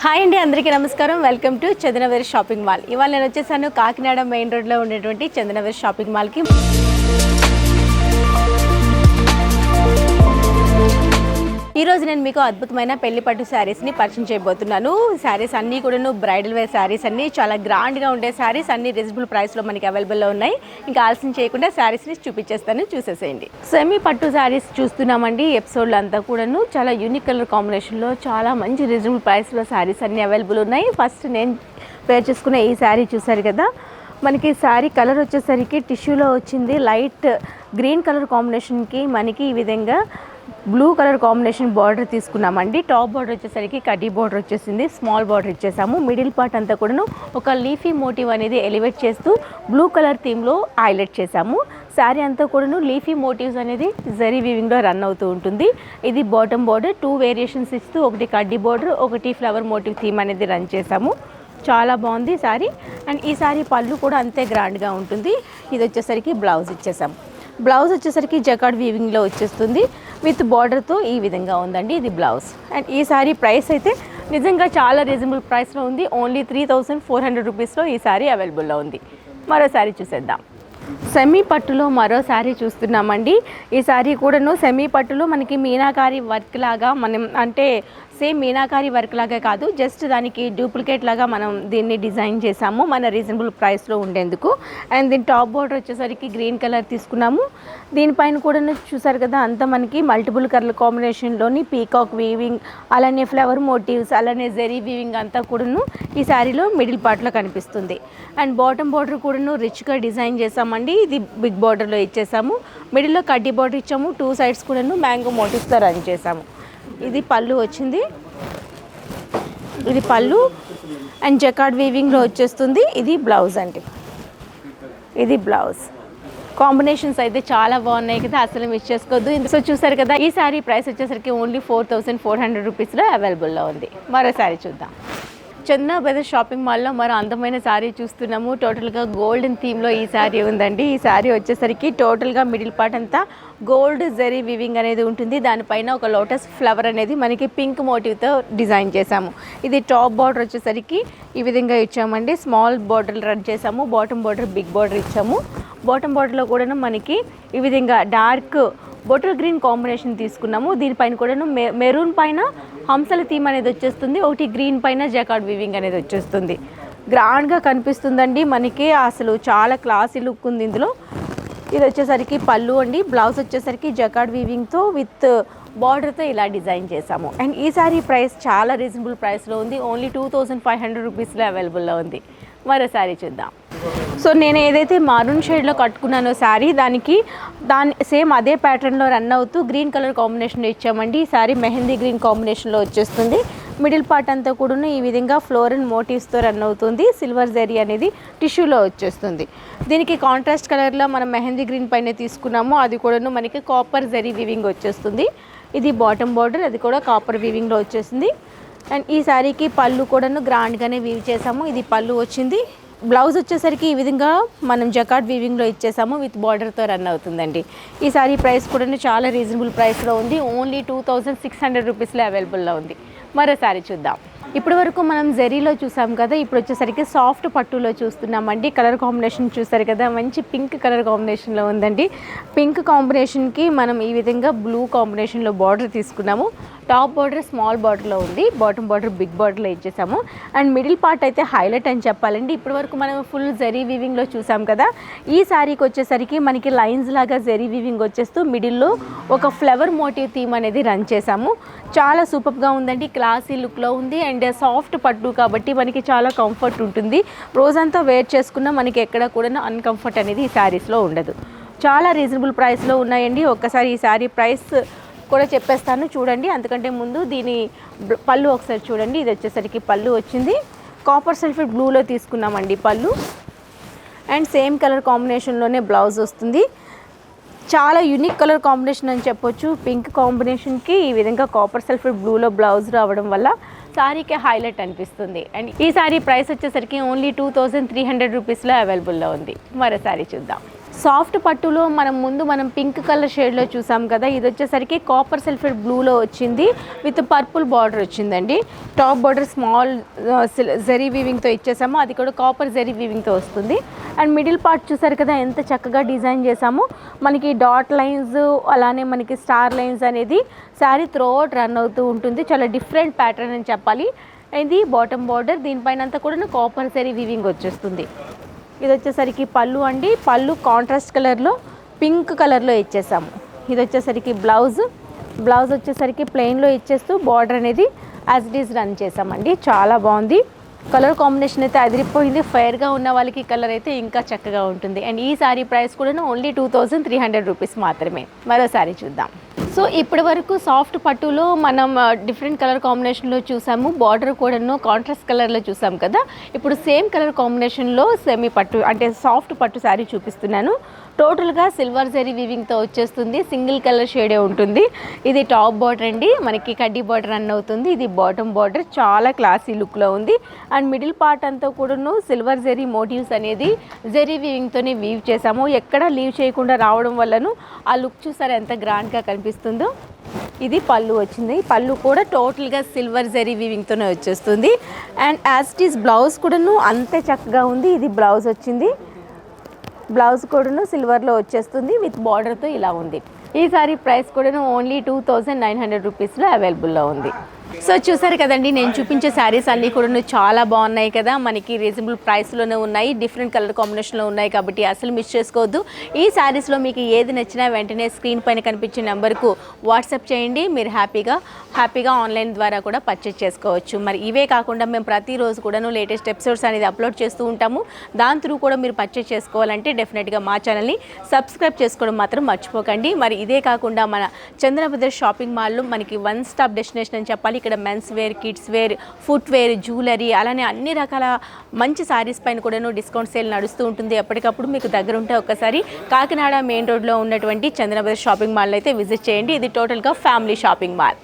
Hi అండి, అందరికీ నమస్కారం. Welcome to Chandanaware shopping mall. ఇవాళ నేను వచ్చేసాను కాకినాడ మెయిన్ రోడ్లో ఉండేటువంటి చందనవేర్ షాపింగ్ మాల్కి. ఈరోజు నేను మీకు అద్భుతమైన పెళ్లి పట్టు శారీస్ని పరిచయం చేయబోతున్నాను. శారీస్ అన్నీ కూడా బ్రైడల్ వేర్ శారీస్ అన్నీ చాలా గ్రాండ్గా ఉండే శారీస్ అన్ని రీజనబుల్ ప్రైస్లో మనకి అవైలబుల్లో ఉన్నాయి. ఇంకా ఆలస్యం చేయకుండా శారీస్ని చూపించేస్తాను, చూసేసేయండి. సెమీ పట్టు శారీస్ చూస్తున్నామండి. ఎపిసోడ్లో అంతా కూడాను చాలా యూనిక్ కలర్ కాంబినేషన్లో చాలా మంచి రీజనబుల్ ప్రైస్లో శారీస్ అన్నీ అవైలబుల్ ఉన్నాయి. ఫస్ట్ నేను వేర్ చేసుకున్న ఈ శారీ చూసారు కదా, మనకి శారీ కలర్ వచ్చేసరికి టిష్యూలో వచ్చింది. లైట్ గ్రీన్ కలర్ కాంబినేషన్కి మనకి ఈ విధంగా బ్లూ కలర్ కాంబినేషన్ బార్డర్ తీసుకున్నామండి. టాప్ బార్డర్ వచ్చేసరికి కడ్డీ బార్డర్ వచ్చేసింది, స్మాల్ బార్డర్ ఇచ్చేసాము. మిడిల్ పార్ట్ అంతా కూడాను ఒక లీఫీ మోటివ్ అనేది ఎలివేట్ చేస్తూ బ్లూ కలర్ థీమ్లో హైలైట్ చేసాము. శారీ అంతా కూడాను లీఫీ మోటివ్స్ అనేది జరీ వీవింగ్లో రన్ అవుతూ ఉంటుంది. ఇది బాటమ్ బార్డర్ 2 వేరియేషన్స్ ఇస్తూ ఒకటి కడ్డీ బార్డర్, ఒకటి ఫ్లవర్ మోటివ్ థీమ్ అనేది రన్ చేసాము. చాలా బాగుంది శారీ. అండ్ ఈ శారీ పళ్ళు కూడా అంతే గ్రాండ్గా ఉంటుంది. ఇది వచ్చేసరికి బ్లౌజ్ ఇచ్చేసాము. బ్లౌజ్ వచ్చేసరికి జకార్డ్ వీవింగ్లో వచ్చేస్తుంది విత్ బార్డర్తో ఈ విధంగా ఉందండి. ఇది బ్లౌజ్. అండ్ ఈ శారీ ప్రైస్ అయితే నిజంగా చాలా రీజనబుల్ ప్రైస్లో ఉంది. ఓన్లీ 3400 రూపీస్లో ఈ శారీ అవైలబుల్లో ఉంది. మరో శారీ చూసేద్దాం. సెమీ పట్టులో మరో శారీ చూస్తున్నామండి. ఈ శారీ కూడాను సెమీ పట్టులో మనకి మీనాకారి వర్క్ లాగా, మనం అంటే సేమ్ మీనాకారి వర్క్ లాగా కాదు, జస్ట్ దానికి డూప్లికేట్ లాగా మనం దీన్ని డిజైన్ చేసాము మన రీజనబుల్ ప్రైస్లో ఉండేందుకు. అండ్ దీని టాప్ బార్డర్ వచ్చేసరికి గ్రీన్ కలర్ తీసుకున్నాము. దీనిపైన కూడా చూసారు కదా, అంతా మనకి మల్టిపుల్ కలర్ కాంబినేషన్లోని పీకాక్ వీవింగ్, అలానే ఫ్లవర్ మోటివ్స్, అలానే జెరీ వీవింగ్ అంతా కూడాను ఈ శారీలో మిడిల్ పార్ట్లో కనిపిస్తుంది. అండ్ బాటమ్ బార్డర్ కూడాను రిచ్గా డిజైన్ చేసామండి. ఇది బిగ్ బార్డర్లో ఇచ్చేసాము. మిడిల్లో కడ్డీ బార్డర్ ఇచ్చాము. 2 సైడ్స్ కూడాను మ్యాంగో మోటివ్స్తో రన్ చేసాము. ఇది పళ్ళు వచ్చింది. ఇది పళ్ళు అండ్ జకార్డ్ వీవింగ్లో వచ్చేస్తుంది. ఇది బ్లౌజ్ అండి. ఇది బ్లౌజ్. కాంబినేషన్స్ అయితే చాలా బాగున్నాయి కదా, అసలు మిస్ చేసుకోవద్దు. సో చూసారు కదా, ఈ శారీ ప్రైస్ వచ్చేసరికి ఓన్లీ 4400 రూపీస్లో అవైలబుల్లో ఉంది. మరో శారీ చూద్దాం. చందన బ్రదర్స్ షాపింగ్ మాల్లో మరో అందమైన శారీ చూస్తున్నాము. టోటల్గా గోల్డెన్ థీమ్లో ఈ శారీ ఉందండి. ఈ శారీ వచ్చేసరికి టోటల్గా మిడిల్ పార్ట్ అంతా గోల్డ్ జరీ వివింగ్ అనేది ఉంటుంది. దానిపైన ఒక లోటస్ ఫ్లవర్ అనేది మనకి పింక్ మోటివ్తో డిజైన్ చేసాము. ఇది టాప్ బార్డర్ వచ్చేసరికి ఈ విధంగా ఇచ్చామండి. స్మాల్ బార్డర్ రన్ చేసాము. బాటమ్ బార్డర్ బిగ్ బార్డర్ ఇచ్చాము. బాటమ్ బార్డర్లో కూడా మనకి ఈ విధంగా డార్క్ బాటిల్ గ్రీన్ కాంబినేషన్ తీసుకున్నాము. దీనిపైన కూడా మెరూన్ పైన హంసల థీమ్ అనేది వచ్చేస్తుంది. ఒకటి గ్రీన్ పైన జకార్డ్ వీవింగ్ అనేది వచ్చేస్తుంది. గ్రాండ్గా కనిపిస్తుందండి మనకి, అసలు చాలా క్లాసీ లుక్ ఉంది ఇందులో. ఇది వచ్చేసరికి పళ్ళు అండి. బ్లౌజ్ వచ్చేసరికి జకార్డ్ వీవింగ్తో విత్ బార్డర్తో ఇలా డిజైన్ చేసాము. అండ్ ఈ సారీ ప్రైస్ చాలా రీజనబుల్ ప్రైస్లో ఉంది. ఓన్లీ 2500 రూపీస్లో అవైలబుల్లో ఉంది. మరో శారీ చూద్దాం. సో నేను ఏదైతే మారూన్ షేడ్లో కట్టుకున్నానో శారీ, దాని సేమ్ అదే ప్యాటర్న్లో రన్ అవుతూ గ్రీన్ కలర్ కాంబినేషన్లో ఇచ్చామండి. ఈ శారీ మెహందీ గ్రీన్ కాంబినేషన్లో వచ్చేస్తుంది. మిడిల్ పార్ట్ అంతా కూడా ఈ విధంగా ఫ్లోర్ అండ్ మోటివ్స్తో రన్ అవుతుంది. సిల్వర్ జరీ అనేది టిష్యూలో వచ్చేస్తుంది. దీనికి కాంట్రాస్ట్ కలర్లో మనం మెహందీ గ్రీన్ పైన తీసుకున్నాము. అది కూడా మనకి కాపర్ జరీ వీవింగ్ వచ్చేస్తుంది. ఇది బాటమ్ బార్డర్, అది కూడా కాపర్ వీవింగ్లో వచ్చేసింది. అండ్ ఈ శారీకి పళ్ళు కూడాను గ్రాండ్గానే వీవ్ చేసాము. ఇది పళ్ళు వచ్చింది. బ్లౌజ్ వచ్చేసరికి ఈ విధంగా మనం జకార్డ్ వీవింగ్లో ఇచ్చేసాము. విత్ బార్డర్తో రన్ అవుతుందండి. ఈ సారీ ప్రైస్ కూడా చాలా రీజనబుల్ ప్రైస్లో ఉంది. ఓన్లీ 2600 రూపీస్లో అవైలబుల్లో ఉంది. మరో సారీ చూద్దాం. ఇప్పటి వరకు మనం జెరీలో చూసాం కదా, ఇప్పుడు వచ్చేసరికి సాఫ్ట్ పట్టులో చూస్తున్నామండి. కలర్ కాంబినేషన్ చూసారు కదా, మంచి పింక్ కలర్ కాంబినేషన్లో ఉందండి. పింక్ కాంబినేషన్కి మనం ఈ విధంగా బ్లూ కాంబినేషన్లో బార్డర్ తీసుకున్నాము. టాప్ బార్డర్ స్మాల్ బార్డర్లో ఉంది. బాటమ్ బార్డర్ బిగ్ బార్డర్లో ఇచ్చేసాము. అండ్ మిడిల్ పార్ట్ అయితే హైలైట్ అని చెప్పాలండి. ఇప్పటి వరకు మనం ఫుల్ జెరీ వీవింగ్లో చూసాం కదా, ఈ శారీకి వచ్చేసరికి మనకి లైన్స్ లాగా జెరీ వీవింగ్ వచ్చేస్తూ మిడిల్లో ఒక ఫ్లవర్ మోటివ్ థీమ్ అనేది రన్ చేసాము. చాలా సూపర్గా ఉందండి. క్లాసీ లుక్లో ఉంది. అండ్ సాఫ్ట్ పట్టు కాబట్టి మనకి చాలా కంఫర్ట్ ఉంటుంది. రోజంతా వేర్ చేసుకున్నా మనకి ఎక్కడ కూడా అన్కంఫర్ట్ అనేది ఈ శారీస్లో ఉండదు. చాలా రీజనబుల్ ప్రైస్లో ఉన్నాయండి. ఒక్కసారి ఈ శారీ ప్రైస్ కూడా చెప్పేస్తాను చూడండి. అంతకంటే ముందు దీని పళ్ళు ఒకసారి చూడండి. ఇది వచ్చేసరికి పళ్ళు వచ్చింది. కాపర్ సల్ఫేట్ బ్లూలో తీసుకున్నామండి పళ్ళు. అండ్ సేమ్ కలర్ కాంబినేషన్లోనే బ్లౌజ్ వస్తుంది. చాలా యూనిక్ కలర్ కాంబినేషన్ అని చెప్పొచ్చు. పింక్ కాంబినేషన్కి ఈ విధంగా కాపర్ సల్ఫేట్ బ్లూలో బ్లౌజ్ రావడం వల్ల శారీకి హైలైట్ అనిపిస్తుంది. అండ్ ఈ శారీ ప్రైస్ వచ్చేసరికి ఓన్లీ 2300 రూపీస్లో అవైలబుల్లో ఉంది. మరో శారీ చూద్దాం. సాఫ్ట్ పట్టులో మనం పింక్ కలర్ షేడ్లో చూసాం కదా, ఇది వచ్చేసరికి కాపర్ సల్ఫేట్ బ్లూలో వచ్చింది విత్ పర్పుల్ బార్డర్ వచ్చిందండి. టాప్ బార్డర్ స్మాల్ జరీ వీవింగ్తో ఇచ్చేసాము, అది కూడా కాపర్ జరీ వీవింగ్తో వస్తుంది. అండ్ మిడిల్ పార్ట్ చూసారు కదా ఎంత చక్కగా డిజైన్ చేసాము. మనకి డాట్ లైన్స్ అలానే మనకి స్టార్ లైన్స్ అనేది శారీ త్రూఅవుట్ రన్ అవుతూ ఉంటుంది. చాలా డిఫరెంట్ ప్యాటర్న్ అని చెప్పాలి. ఇది బాటమ్ బార్డర్, దీనిపైన అంతా కూడా కాపర్ జరీ వీవింగ్ వచ్చేస్తుంది. ఇది వచ్చేసరికి పళ్ళు అండి, పళ్ళు కాంట్రాస్ట్ కలర్లో పింక్ కలర్లో ఇచ్చేసాము. ఇది వచ్చేసరికి బ్లౌజ్ వచ్చేసరికి ప్లెయిన్లో ఇచ్చేస్తూ బార్డర్ అనేది యాజ్ ఇట్ ఈజ్ రన్ చేసామండి. చాలా బాగుంది. కలర్ కాంబినేషన్ అయితే అదిరిపోయింది. ఫెయిర్గా ఉన్న వాళ్ళకి కలర్ అయితే ఇంకా చక్కగా ఉంటుంది. అండ్ ఈ సారీ ప్రైస్ కూడా ఓన్లీ 2300 రూపీస్ మాత్రమే. మరో సారీ చూద్దాం. సో ఇప్పటి వరకు సాఫ్ట్ పట్టులో మనం డిఫరెంట్ కలర్ కాంబినేషన్లో చూసాము, బార్డర్ కూడాను కాంట్రాస్ట్ కలర్లో చూసాం కదా. ఇప్పుడు సేమ్ కలర్ కాంబినేషన్లో సెమీ పట్టు అంటే సాఫ్ట్ పట్టు శారీ చూపిస్తున్నాను. టోటల్గా సిల్వర్ జరీ వీవింగ్తో వచ్చేస్తుంది, సింగిల్ కలర్ షేడే ఉంటుంది. ఇది టాప్ బార్డర్ అండి, మనకి కడ్డీ బార్డర్ రన్ అవుతుంది. ఇది బాటమ్ బార్డర్, చాలా క్లాసీ లుక్లో ఉంది. అండ్ మిడిల్ పార్ట్ అంతా కూడాను సిల్వర్ జరీ మోటివ్స్ అనేది జరీ వీవింగ్తోనే వీవ్ చేసాము. ఎక్కడ లీవ్ చేయకుండా రావడం వల్లను ఆ లుక్ చూసారా ఎంత గ్రాండ్గా కనిపిస్తుందో. ఇది పళ్ళు వచ్చింది, పళ్ళు కూడా టోటల్గా సిల్వర్ జరీ వీవింగ్తోనే వచ్చేస్తుంది. And as it is blouse కూడాను అంతే చక్కగా ఉంది. ఇది బ్లౌజ్ వచ్చింది, బ్లౌజ్ కూడాను సిల్వర్లో వచ్చేస్తుంది విత్ బార్డర్తో ఇలా ఉంది. ఈ సారీ ప్రైస్ కూడాను ఓన్లీ 2900 రూపీస్లో అవైలబుల్లో ఉంది. సో చూసారు కదండి, నేను చూపించే శారీస్ అన్నీ కూడా చాలా బాగున్నాయి కదా, మనకి రీజనబుల్ ప్రైస్లోనే ఉన్నాయి, డిఫరెంట్ కలర్ కాంబినేషన్లో ఉన్నాయి కాబట్టి అసలు మిస్ చేసుకోవద్దు. ఈ శారీస్లో మీకు ఏది నచ్చినా వెంటనే స్క్రీన్ పైన కనిపించే నెంబర్కు వాట్సాప్ చేయండి. మీరు హ్యాపీగా ఆన్లైన్ ద్వారా కూడా పర్చేస్ చేసుకోవచ్చు. మరి ఇవే కాకుండా మేము ప్రతిరోజు కూడాను లేటెస్ట్ ఎపిసోడ్స్ అనేది అప్లోడ్ చేస్తూ ఉంటాము. దాని త్రూ కూడా మీరు పర్చేస్ చేసుకోవాలంటే డెఫినెట్గా మా ఛానల్ని సబ్స్క్రైబ్ చేసుకోవడం మాత్రం మర్చిపోకండి. మరి ఇదే కాకుండా మన చందన బ్రదర్స్ షాపింగ్ మాల్లో మనకి వన్ స్టాప్ డెస్టినేషన్ అని చెప్పాలి. ఇక్కడ men's wear, kids wear, footwear, jewellery అలానే అన్ని రకాల మంచి శారీస్ పైన కూడాను డిస్కౌంట్ సేల్ నడుస్తూ ఉంటుంది. ఎప్పటికప్పుడు మీకు దగ్గర ఉంటే ఒక్కసారి కాకినాడ మెయిన్ రోడ్లో ఉన్నటువంటి చందన బ్రదర్స్ షాపింగ్ మాల్ అయితే విజిట్ చేయండి. ఇది టోటల్గా ఫ్యామిలీ షాపింగ్ మాల్.